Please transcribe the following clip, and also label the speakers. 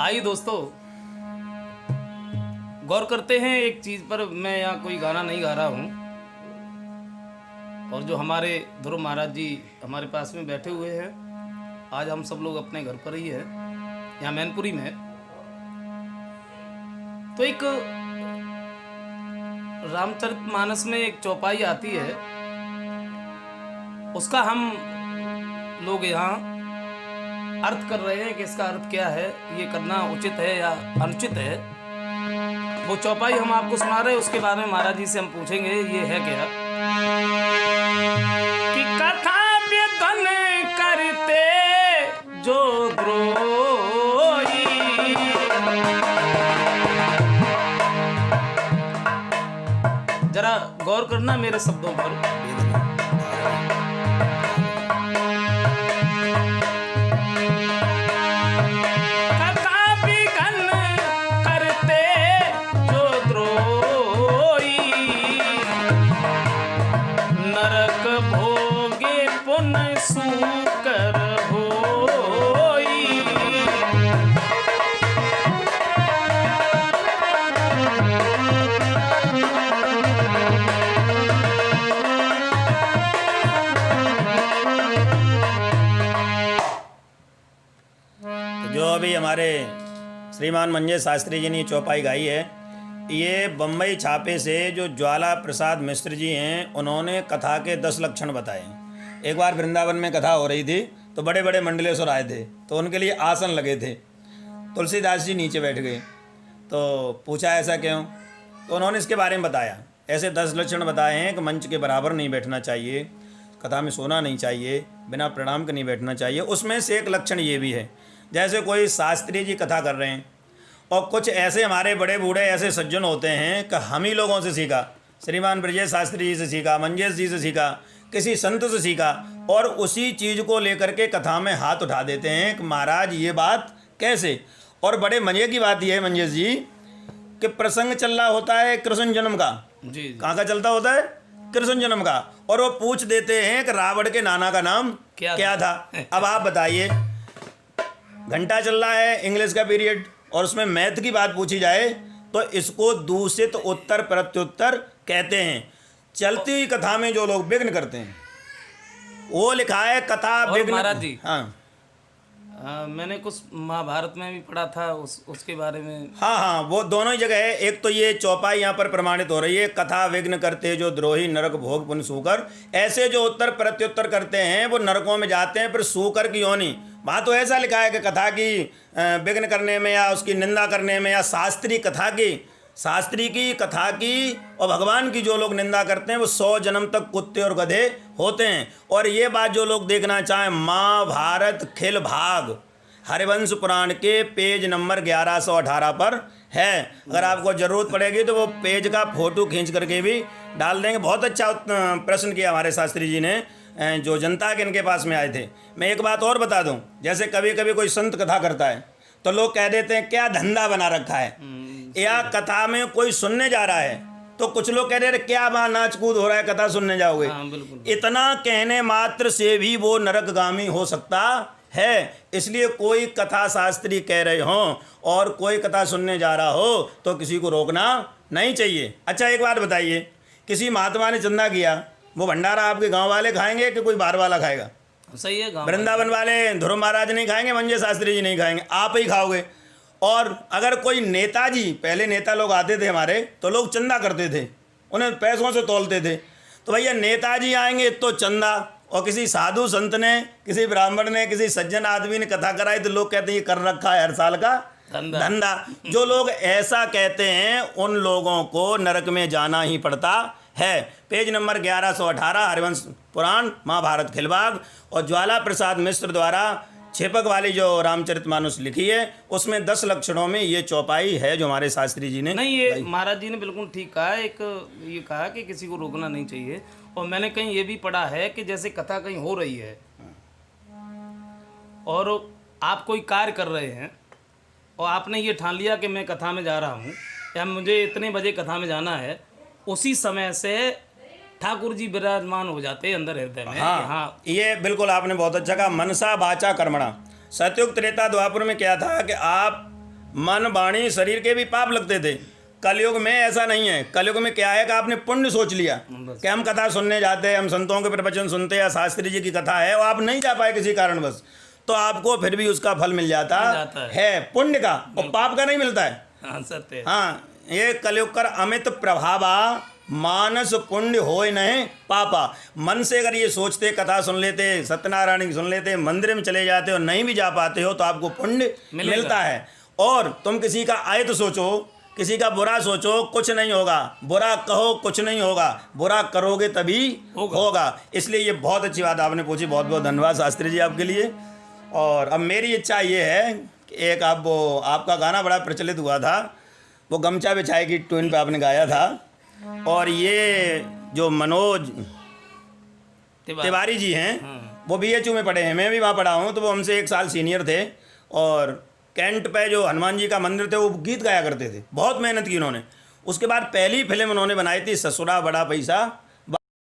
Speaker 1: आइए दोस्तों, गौर करते हैं एक चीज़ पर। मैं यहाँ कोई गाना नहीं गा रहा हूँ, और जो हमारे ध्रुव महाराज जी हमारे पास में बैठे हुए हैं, आज हम सब लोग अपने घर पर ही है, यहाँ मैनपुरी में। तो एक रामचरितमानस में एक चौपाई आती है, उसका हम लोग यहाँ अर्थ कर रहे हैं कि इसका अर्थ क्या है, ये करना उचित है या अनुचित है। वो चौपाई हम आपको सुना रहे हैं, उसके बारे में महाराज जी से हम पूछेंगे ये है क्या। कि कथा व्यतन करते जो द्रोही, जरा गौर करना मेरे शब्दों पर।
Speaker 2: जो अभी हमारे श्रीमान मंजेश शास्त्री जी ने चौपाई गाई है, ये बम्बई छापे से जो ज्वाला प्रसाद मिश्र जी हैं, उन्होंने कथा के 10 लक्षण बताए। एक बार वृंदावन में कथा हो रही थी तो बड़े बड़े मंडलेश्वर आए थे, तो उनके लिए आसन लगे थे। तुलसीदास जी नीचे बैठ गए, तो पूछा ऐसा क्यों, तो उन्होंने इसके बारे में बताया। ऐसे 10 लक्षण बताए हैं कि मंच के बराबर नहीं बैठना चाहिए, कथा में सोना नहीं चाहिए, बिना प्रणाम के नहीं बैठना चाहिए। उसमें से एक लक्षण ये भी है, जैसे कोई शास्त्री जी कथा कर रहे हैं और कुछ ऐसे हमारे बड़े बूढ़े ऐसे सज्जन होते हैं कि हम ही लोगों से सीखा, श्रीमान ब्रजेश शास्त्री जी से सीखा, मंजेश जी से सीखा, किसी संत से सीखा, और उसी चीज़ को लेकर के कथा में हाथ उठा देते हैं कि महाराज ये बात कैसे। और बड़े मजे की बात यह है मंजेश जी कि प्रसंग चल रहा होता है कृष्ण जन्म का।
Speaker 1: जी।
Speaker 2: कहाँ का चलता होता है? कृष्ण जन्म का। और वो पूछ देते हैं कि रावण के नाना का नाम क्या था। अब आप बताइए, घंटा चल रहा है इंग्लिश का पीरियड, और उसमें मैथ की बात पूछी जाए तो इसको दूषित उत्तर प्रत्युत्तर कहते हैं। चलती हुई कथा में जो लोग विघ्न करते हैं, वो लिखा है कथा विघ्न।
Speaker 1: महाराज जी,
Speaker 2: हाँ,
Speaker 1: मैंने कुछ महाभारत में भी पढ़ा था उसके बारे में।
Speaker 2: हाँ, वो दोनों ही जगह है। एक तो ये चौपाई यहाँ पर प्रमाणित हो रही है, कथा विघ्न करते जो द्रोही नरक भोग पुण्य सूकर। ऐसे जो उत्तर प्रत्युत्तर करते हैं वो नरकों में जाते हैं, फिर सूकर की योनि। वहाँ तो ऐसा लिखा है कि कथा की विघ्न करने में या उसकी निंदा करने में, या शास्त्री की कथा की और भगवान की जो लोग निंदा करते हैं वो 100 जन्म तक कुत्ते और गधे होते हैं। और ये बात जो लोग देखना चाहें, महाभारत खिल भाग हरिवंश पुराण के पेज नंबर 1118 पर है। अगर आपको ज़रूरत पड़ेगी तो वो पेज का फोटो खींच करके भी डाल देंगे। बहुत अच्छा प्रश्न किया हमारे शास्त्री जी ने, जो जनता के इनके पास में आए थे। मैं एक बात और बता दूं, जैसे कभी कभी कोई संत कथा करता है तो लोग कह देते हैं क्या धंधा बना रखा है, या कथा में कोई सुनने जा रहा है तो कुछ लोग कह रहे हैं क्या वहाँ नाच कूद हो रहा है, कथा सुनने जाओगे। इतना कहने मात्र से भी वो नरकगामी हो सकता है। इसलिए कोई कथा शास्त्री कह रहे हों और कोई कथा सुनने जा रहा हो तो किसी को रोकना नहीं चाहिए। अच्छा एक बात बताइए, किसी महात्मा ने चंदा किया, वो भंडारा आपके गांव वाले खाएंगे कि कोई बाहर वाला खाएगा?
Speaker 1: सही है,
Speaker 2: वृंदावन वाले ध्रुव महाराज नहीं खाएंगे, मंजेश शास्त्री जी नहीं खाएंगे, आप ही खाओगे। और अगर कोई नेताजी, पहले नेता लोग आते थे हमारे, तो लोग चंदा करते थे, उन्हें पैसों से तोलते थे। तो भैया नेताजी आएंगे तो चंदा, और किसी साधु संत ने, किसी ब्राह्मण ने, किसी सज्जन आदमी ने कथा कराई तो लोग कहते हैं ये कर रखा है हर साल का धंधा। जो लोग ऐसा कहते हैं उन लोगों को नरक में जाना ही पड़ता है। पेज नंबर 1118 हरिवंश पुराण महाभारत खिलबाग, और ज्वाला प्रसाद मिश्र द्वारा छेपक वाली जो रामचरितमानस लिखी है उसमें 10 लक्षणों में ये चौपाई है जो हमारे शास्त्री जी ने।
Speaker 1: नहीं, ये महाराज जी ने बिल्कुल ठीक कहा है। एक ये कहा कि किसी को रोकना नहीं चाहिए। और मैंने कहीं ये भी पढ़ा है कि जैसे कथा कहीं हो रही है और आप कोई कार्य कर रहे हैं और आपने ये ठान लिया कि मैं कथा में जा रहा हूँ या मुझे इतने बजे कथा में जाना है, उसी समय से ठाकुर जी विराजमान हो जाते हैं अंदर हृदय में।
Speaker 2: हाँ, ये बिल्कुल आपने बहुत अच्छा कहा। मनसा वाचा कर्मणा। सतयुग त्रेता द्वापर में क्या था कि आप मन वाणी शरीर के भी पाप लगते थे। कलयुग में ऐसा नहीं है। कलयुग में क्या है कि आपने पुण्य सोच लिया कि हम कथा सुनने जाते हैं, हम संतों के प्रवचन सुनते हैं या शास्त्री जी की कथा है और आप नहीं जा पाए किसी कारणवश, तो आपको फिर भी उसका फल मिल जाता है पुण्य का, और पाप का नहीं मिलता है।
Speaker 1: हाँ सत्य।
Speaker 2: हाँ, ये कलयुग कर अमित प्रभावा मानस पुण्य होय नहीं पापा। मन से अगर ये सोचते, कथा सुन लेते, सत्यनारायण की सुन लेते, मंदिर में चले जाते और नहीं भी जा पाते हो तो आपको पुण्य मिलता है। और तुम किसी का आयत सोचो, किसी का बुरा सोचो, कुछ नहीं होगा। बुरा कहो, कुछ नहीं होगा। बुरा करोगे तभी होगा। इसलिए ये बहुत अच्छी बात आपने पूछी। बहुत बहुत धन्यवाद शास्त्री जी आपके लिए। और अब मेरी इच्छा ये है कि एक आप वो आपका गाना बड़ा प्रचलित हुआ था, वो गमछा बिछाए की ट्यून पे आपने गाया था, और ये जो मनोज तिवारी जी हैं वो BHU में पढ़े हैं, मैं भी वहाँ पढ़ा हूँ, तो वो हमसे 1 साल सीनियर थे। और कैंट पे जो हनुमान जी का मंदिर थे वो गीत गाया करते थे। बहुत मेहनत की उन्होंने। उसके बाद पहली फिल्म उन्होंने बनाई थी ससुरा बड़ा पैसा